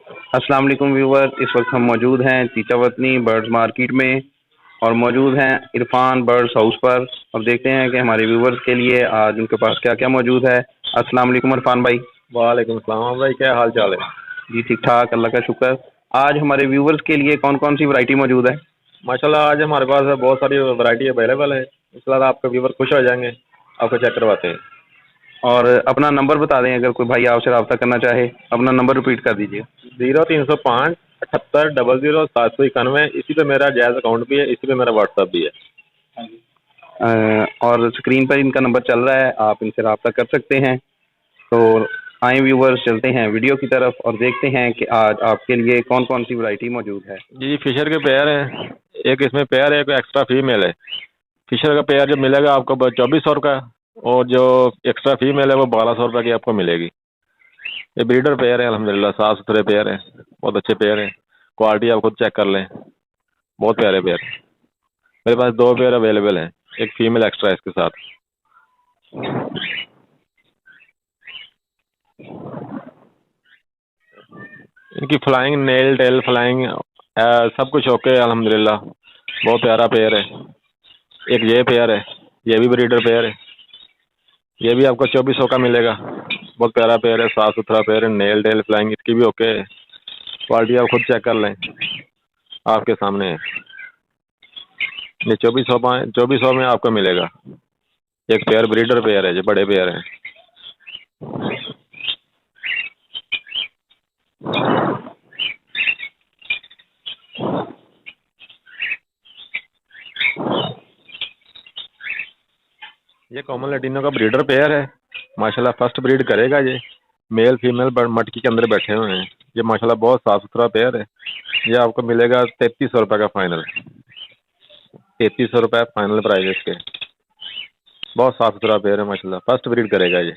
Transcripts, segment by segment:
अस्सलाम वालेकुम व्यूवर। इस वक्त हम मौजूद हैं चीचावतनी बर्ड्स मार्केट में और मौजूद हैं इरफान बर्ड्स हाउस पर। अब देखते हैं कि हमारे व्यूवर्स के लिए आज उनके पास क्या क्या मौजूद है। अस्सलाम वालेकुम इरफान भाई। वालेकुम सलाम भाई, क्या हाल चाल है? जी ठीक ठाक, अल्लाह का शुक्र। आज हमारे व्यूवर्स के लिए कौन कौन सी वैरायटी मौजूद है? माशाल्लाह आज हमारे पास बहुत सारी वैरायटी अवेलेबल है। इसके बाद आपके व्यूवर खुश हो जाएंगे। आपको चेक करवाते हैं। और अपना नंबर बता दें, अगर कोई भाई आपसे रब्ता करना चाहे अपना नंबर रिपीट कर दीजिए। 0305 7800 791। इसी पे मेरा जैज़ अकाउंट भी है, इसी पे मेरा व्हाट्सअप भी है। और स्क्रीन पर इनका नंबर चल रहा है, आप इनसे रब्ता कर सकते हैं। तो आए व्यूवर्स, चलते हैं वीडियो की तरफ और देखते हैं कि आज आपके लिए कौन कौन सी वैरायटी मौजूद है। जी फिशर के पेयर हैं। एक इसमें पेयर है, एक एक्स्ट्रा फीमेल है। फिशर का पेयर जो मिलेगा आपको 2400 का, और जो एक्स्ट्रा फीमेल है वो 1200 की आपको मिलेगी। ये ब्रीडर पेयर है, अल्हम्दुलिल्लाह साफ सुथरे पेयर हैं, बहुत अच्छे पेयर हैं। क्वालिटी आप खुद चेक कर लें, बहुत प्यारे पेयर। मेरे पास 2 पेयर अवेलेबल हैं, एक फीमेल एक्स्ट्रा है इसके साथ। इनकी फ्लाइंग, नेल टेल फ्लाइंग, सब कुछ ओके है अल्हम्दुलिल्लाह। बहुत प्यारा पेयर है। एक ये पेयर है, ये भी ब्रीडर पेयर है। ये भी आपको 2400 का मिलेगा। बहुत प्यारा पेयर है, साफ सुथरा पेयर है, नेल टेल फ्लाइंग इसकी भी ओके है। क्वालिटी आप खुद चेक कर लें, आपके सामने है। ये 2400 में आपको मिलेगा। एक पेयर ब्रीडर पेयर है, जो बड़े पेयर हैं। ये कॉमन लैटिनो का ब्रीडर पेयर है। माशाल्लाह फर्स्ट ब्रीड करेगा ये। मेल फीमेल मटकी के अंदर बैठे हुए हैं। ये माशाल्लाह बहुत साफ सुथरा पेयर है। ये आपको मिलेगा 3300 का फाइनल। 3300 फाइनल प्राइस है इसके। बहुत साफ सुथरा पेयर है माशाल्लाह, फर्स्ट ब्रीड करेगा ये।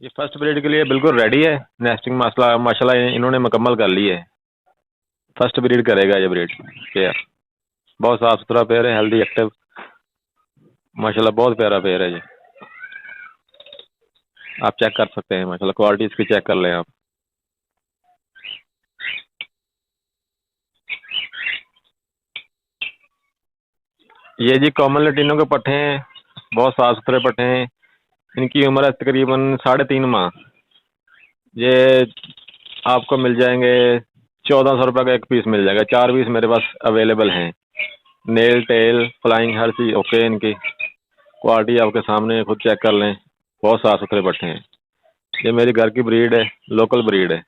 ये फर्स्ट ब्रीड के लिए बिल्कुल रेडी है। नेस्टिंग मसला माशाल्लाह इन्होंने मुकम्मल कर ली है। फर्स्ट ब्रीड करेगा ये ब्रीड पेयर। बहुत साफ सुथरा पेयर है, हेल्दी एक्टिव, माशाल्लाह बहुत प्यारा पेयर है ये। आप चेक कर सकते हैं, माशाल्लाह क्वालिटी इसकी चेक कर लें आप। ये जी कॉमन लैटिनो के पट्ठे हैं, बहुत साफ सुथरे पट्ठे हैं। इनकी उम्र है तकरीबन 3.5 माह। ये आपको मिल जाएंगे 1400 का एक पीस मिल जाएगा। 4 पीस मेरे पास अवेलेबल हैं। नेल टेल फ्लाइंग हर चीज़ ओके। इनकी क्वालिटी आपके सामने है, खुद चेक कर लें। बहुत साफ सुथरे पट्ठे हैं। ये मेरी घर की ब्रीड है, लोकल ब्रीड है।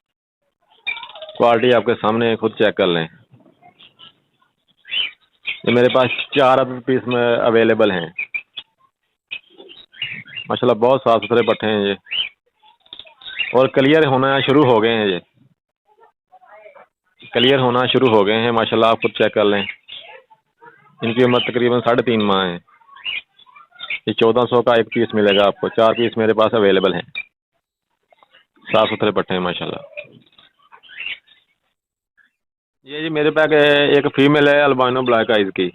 क्वालिटी आपके सामने है, खुद चेक कर लें। ये मेरे पास 4 पीस में अवेलेबल हैं। माशाल्लाह बहुत साफ सुथरे पट्ठे हैं ये, और क्लियर होना शुरू हो गए हैं। ये क्लियर होना शुरू हो गए हैं माशाल्लाह, आप खुद चेक कर लें। इनकी उम्र तकरीबन 3.5 माह है। ये 1400 का एक पीस मिलेगा आपको। 4 पीस मेरे पास अवेलेबल हैं। साफ सुथरे पट्टे हैं माशाल्लाह। ये जी मेरे पास एक फीमेल है अल्बानो ब्लैक आइज की।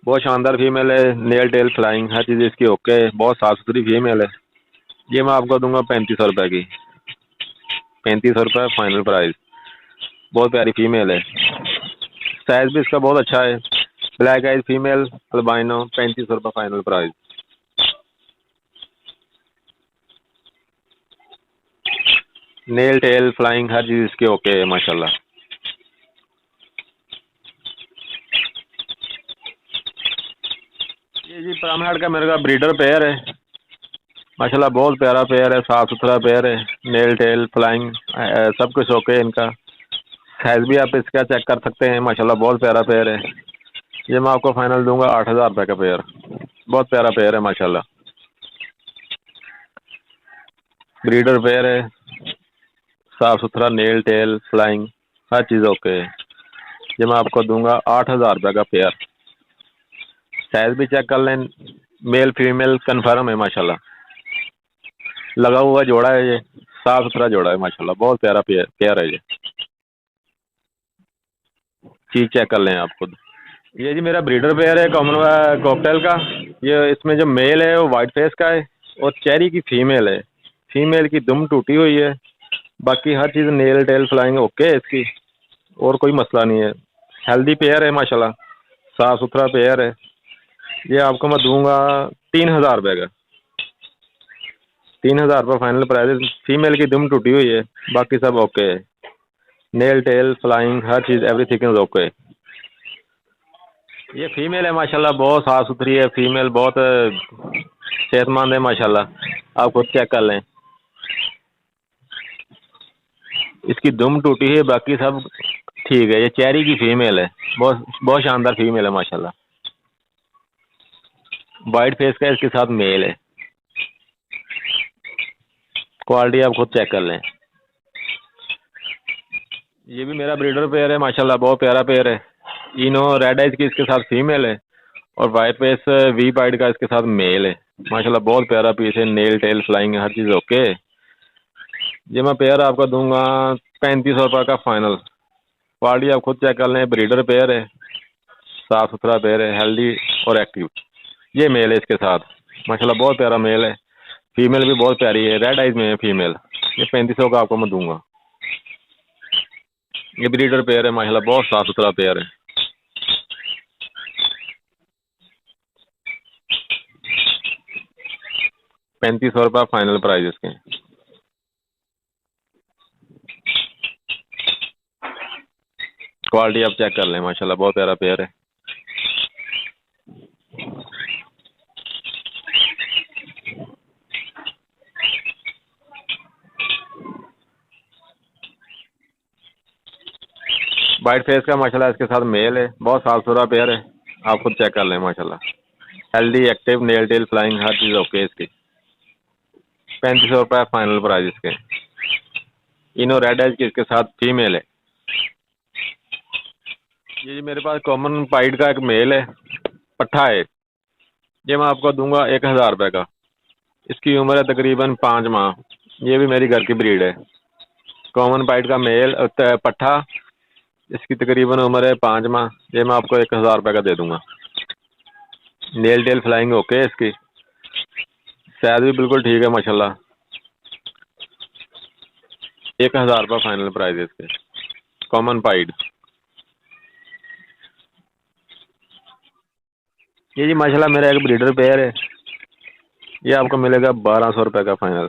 बहुत शानदार फीमेल है, नेल टेल फ्लाइंग हर चीज़ इसकी ओके है। बहुत साफ सुथरी फीमेल है। ये मैं आपको दूंगा 3500 की। 3500 फाइनल प्राइस। बहुत प्यारी फीमेल है, साइज भी इसका बहुत अच्छा है। Black eyes female albino, 3500 final price. Nail tail flying हर चीज़ इसकी ओके है माशाल्लाह। ये जी प्राम हेड का मेरे का ब्रीडर पेयर है। माशाल्लाह बहुत प्यारा पेयर है, साफ सुथरा पेयर है। नेल टेल फ्लाइंग सब कुछ ओके है इनका। साइज भी आप इसका चेक कर सकते हैं, माशाल्लाह बहुत प्यारा पेयर है। ये मैं आपको फाइनल दूंगा 8000 का पेयर। बहुत प्यारा पेयर है माशाल्लाह। ब्रीडर पेयर है, साफ सुथरा, नेल टेल फ्लाइंग हर चीज़ ओके है। ये मैं आपको दूंगा 8000 का पेयर। साइज भी चेक कर लें, मेल फीमेल कन्फर्म है माशाल्लाह। लगा हुआ जोड़ा है ये, साफ सुथरा जोड़ा है माशाल्लाह। बहुत प्यारा पेयर है ये। चीज चेक कर लें आप खुद। ये जी मेरा ब्रीडर पेयर है कॉमन कॉकटेल का। ये इसमें जो मेल है वो वाइट फेस का है, और चेरी की फीमेल है। फीमेल की दुम टूटी हुई है, बाकी हर चीज़ नेल टेल फ्लाइंग ओके है इसकी, और कोई मसला नहीं है। हेल्दी पेयर है माशाल्लाह, साफ़ सुथरा पेयर है। ये आपको मैं दूंगा 3,000 रुपये का। 3,000 रुपये फाइनल प्राइस है। फीमेल की दुम टूटी हुई है, बाकी सब ओके है। नेल टेल फ्लाइंग हर चीज़ एवरीथिंग इज ओके। ये फीमेल है माशाल्लाह, बहुत साफ़ सुथरी है फीमेल, बहुत सेहतमंद है माशाल्लाह। आप खुद चेक कर लें। इसकी दुम टूटी है, बाकी सब ठीक है। ये चेरी की फीमेल है, बहुत बहुत शानदार फीमेल है माशाल्लाह। वाइट फेस का इसके साथ मेल है। क्वालिटी आप खुद चेक कर लें। ये भी मेरा ब्रीडर पेयर है माशाल्लाह, बहुत प्यारा पेयर है। इनो रेड आइज की इसके साथ फीमेल है, और वाइट फेस वी पाइड का इसके साथ मेल है माशाल्लाह। बहुत प्यारा पीस है, नेल टेल फ्लाइंग हर चीज़ ओके। ये मैं पेयर आपको दूंगा 3500 रुपये का फाइनल। क्वालिटी आप खुद चेक कर लें। ब्रीडर पेयर है, साफ़ सुथरा पेयर है, हेल्दी और एक्टिव। ये मेल है इसके साथ माशाल्लाह, बहुत प्यारा मेल है। फीमेल भी बहुत प्यारी है, रेड आइज में है फीमेल। ये 3500 का आपको मैं दूंगा। ये ब्रीडर पेयर है माशाल्लाह, बहुत साफ़ सुथरा पेयर है। 3500 रुपये फाइनल प्राइस इसके। क्वालिटी आप चेक कर लें माशाल्लाह, बहुत प्यारा पेयर है। वाइट फेस का माशाल्लाह इसके साथ मेल है, बहुत साफ सुथरा पेयर है। आप खुद चेक कर लें माशाल्लाह। Healthy active nail tail flying हर चीज़ ओके इसकी। 3500 रुपये फाइनल प्राइस इसके। इनो रेड एज की इसके साथ फीमेल है। ये जी मेरे पास कॉमन पाइड का एक मेल है, पट्ठा है। ये मैं आपको दूंगा 1,000 रुपये का। इसकी उम्र है तकरीबन 5 माह। ये भी मेरी घर की ब्रीड है। कॉमन पाइड का मेल पट्ठा, इसकी तकरीबन उम्र है 5 माह। ये मैं आपको 1,000 रुपये का दे दूंगा। नेल टेल फ्लाइंग ओके है इसकी, शायद भी बिल्कुल ठीक है माशाल्लाह। 1,000 रुपये फाइनल प्राइस है इसके। Common pied. ये जी माशाल्लाह मेरा एक ब्रीडर पेयर है। ये आपको मिलेगा 1,200 रुपये का फाइनल।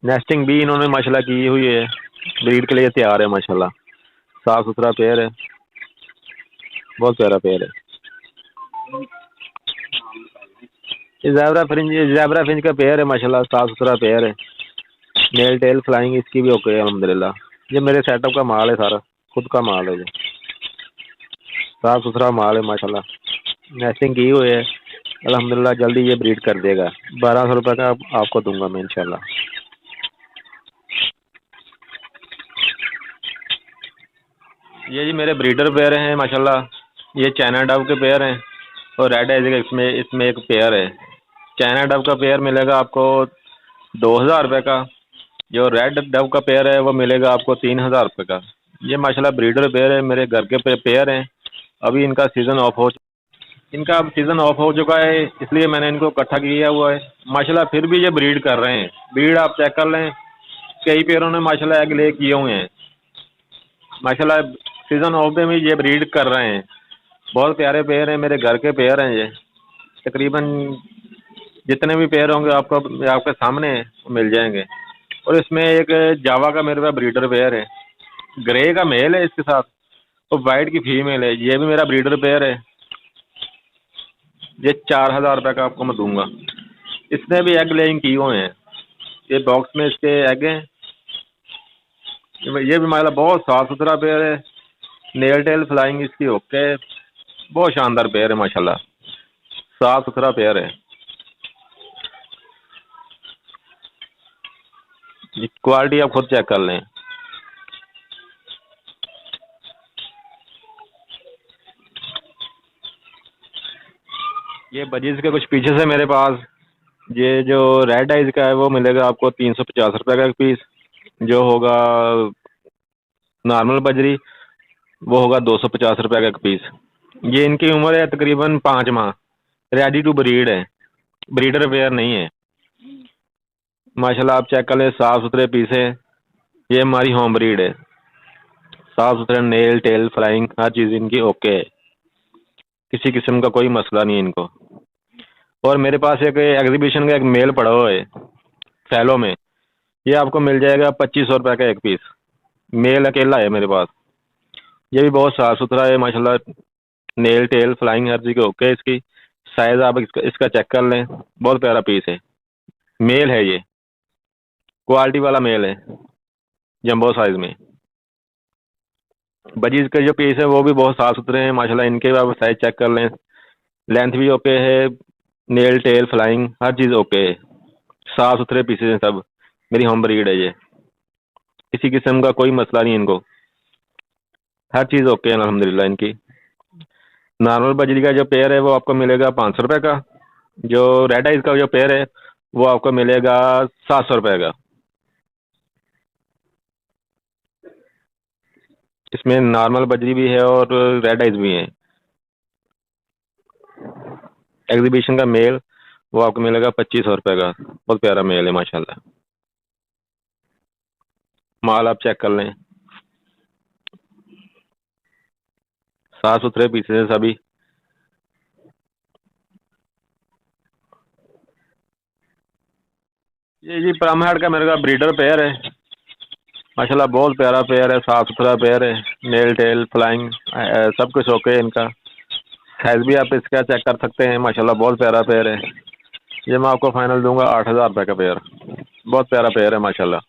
नेस्टिंग भी इन्होंने माशाल्लाह की हुई है, ब्रीड के लिए तैयार है माशाल्लाह। साफ़ सुथरा पेयर है, बहुत प्यारा पेयर है। ये ज़ेब्रा फिंच का पेयर है माशाल्लाह, साफ़ सुथरा पेयर है। नेल टेल फ्लाइंग इसकी भी ओके है अल्हम्दुलिल्लाह। ये मेरे सेटअप का माल है, सारा खुद का माल है। ये साफ़ सुथरा माल है माशाल्लाह। नेस्टिंग की हुई है अल्हम्दुलिल्लाह, जल्दी ये ब्रीड कर देगा। 1,200 रुपये का आपको दूंगा मैं इंशाल्लाह। ये जी मेरे ब्रीडर पेयर हैं माशाल्लाह। ये चाइना डव के पेयर हैं, और रेड एज का इसमें इसमें एक पेयर है। चाइना डव का पेयर मिलेगा आपको 2,000 रुपये का। जो रेड डव का पेयर है वो मिलेगा आपको 3,000 रुपये का। ये माशाल्लाह ब्रीडर पेयर है, मेरे घर के पेयर हैं। अभी इनका अब सीज़न ऑफ हो चुका है, इसलिए मैंने इनको इकट्ठा किया हुआ है माशाल्लाह। फिर भी ये ब्रीड कर रहे हैं। ब्रीड आप चेक कर लें, कई पेयरों ने माशाल्लाह एग ले किए हुए हैं माशाल्लाह। सीज़न ऑफ में भी ये ब्रीड कर रहे हैं। बहुत प्यारे पेयर हैं, मेरे घर के पेयर हैं ये। तकरीबन जितने भी पेयर होंगे आपको आपके सामने मिल जाएंगे। और इसमें एक जावा का मेरे पास ब्रीडर पेयर है, ग्रे का मेल है इसके साथ, और वाइट की फीमेल है। ये भी मेरा ब्रीडर पेयर है। ये 4,000 रुपये का आपको मैं दूंगा। इसने भी एग लेइंग किए हुए हैं। ये बॉक्स में इसके एग हैं। ये भी माशाल्लाह बहुत साफ़ सुथरा पेयर है। नेल टेल फ्लाइंग इसकी ओके है, बहुत शानदार पेयर है माशाल्लाह। साफ़ सुथरा पेयर है। ये क्वालिटी आप खुद चेक कर लें। ये बजीज के कुछ पीछे से मेरे पास, ये जो रेड आइज का है वो मिलेगा आपको 350 रुपये का एक पीस। जो होगा नॉर्मल बजरी वो होगा 250 रुपये का एक पीस। ये इनकी उम्र है तकरीबन 5 माह। रेडी टू ब्रीड है, ब्रीडर पेयर नहीं है। माशाल्लाह आप चेक कर लें, साफ सुथरे पीस है। ये हमारी होम ब्रीड है। साफ सुथरे नेल टेल फ्लाइंग हर चीज़ इनकी ओके है। किसी किस्म का कोई मसला नहीं है इनको। और मेरे पास एक एग्जीबिशन का एक मेल पड़ा हुआ है फैलो में। ये आपको मिल जाएगा 2500 रुपये का एक पीस। मेल अकेला है मेरे पास। ये भी बहुत साफ सुथरा है माशाल्लाह। नेल टेल फ्लाइंग हर चीज़ ओके है इसकी। साइज आप इसका चेक कर लें, बहुत प्यारा पीस है। मेल है ये, क्वालिटी वाला मेल है, जंबो साइज में। बजीज के जो पीस है वो भी बहुत साफ सुथरे हैं माशाल्लाह। इनके भी आप साइज चेक कर लें, लेंथ भी ओके है, नेल टेल फ्लाइंग हर चीज़ ओके है। साफ सुथरे पीसेज हैं सब। मेरी होम ब्रीड है ये। किसी किस्म का कोई मसला नहीं इनको। हर चीज़ ओके है अल्हम्दुलिल्लाह इनकी। नॉर्मल बजरी का जो पेयर है वो आपको मिलेगा 500 रुपये का। जो रेड आइज का जो पेयर है वो आपको मिलेगा 700 रुपये का। इसमें नॉर्मल बजरी भी है और रेड आइज भी है। एग्जीबिशन का मेल वो आपको मिलेगा 2500 रुपये का। बहुत प्यारा मेल है माशाल्लाह। माल आप चेक कर लें, साफ सुथरे पीसेज हैं सभी। ये जी प्रामहेड का मेरे का ब्रीडर पेयर है माशाल्लाह। बहुत प्यारा पेयर है, साफ सुथरा पेयर है। नेल टेल फ्लाइंग सब कुछ ओके है इनका। साइज भी आप इसका चेक कर सकते हैं माशाल्लाह। बहुत प्यारा पेयर है। ये मैं आपको फाइनल दूंगा 8000 रुपये का पेयर। बहुत प्यारा पेयर है माशाल्लाह।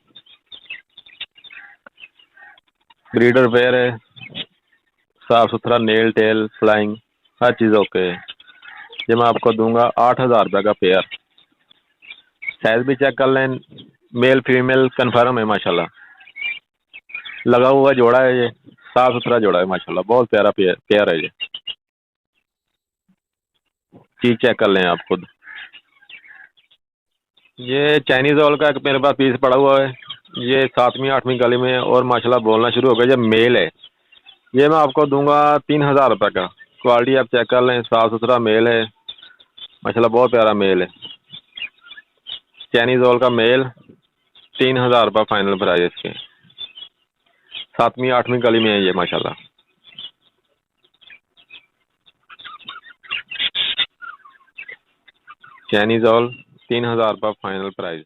ब्रीडर पेयर है, साफ सुथरा नेल टेल फ्लाइंग हर चीज़ ओके है। ये मैं आपको दूंगा 8000 रुपये का पेयर। साइज भी चेक कर लें, मेल फीमेल कन्फर्म है माशाल्लाह। लगा हुआ जोड़ा है ये, साफ सुथरा जोड़ा है माशाल्लाह। बहुत प्यारा पेयर पेयर है ये। चीज चेक कर लें आप खुद। ये चाइनीज ऑल का एक मेरे पास पीस पड़ा हुआ है। ये 7वीं 8वीं गली में है और माशाल्लाह बोलना शुरू हो गया। जब मेल है ये मैं आपको दूंगा 3000 रुपये का। क्वालिटी आप चेक कर लें, साफ सुथरा मेल है माशाल्लाह। बहुत प्यारा मेल है। चाइनीज ऑल का मेल 3000 रुपये फाइनल प्राइस इसके। 7वीं 8वीं गली में है ये माशाल्लाह। चाइनीज ऑल 3000 रुपये फाइनल प्राइस।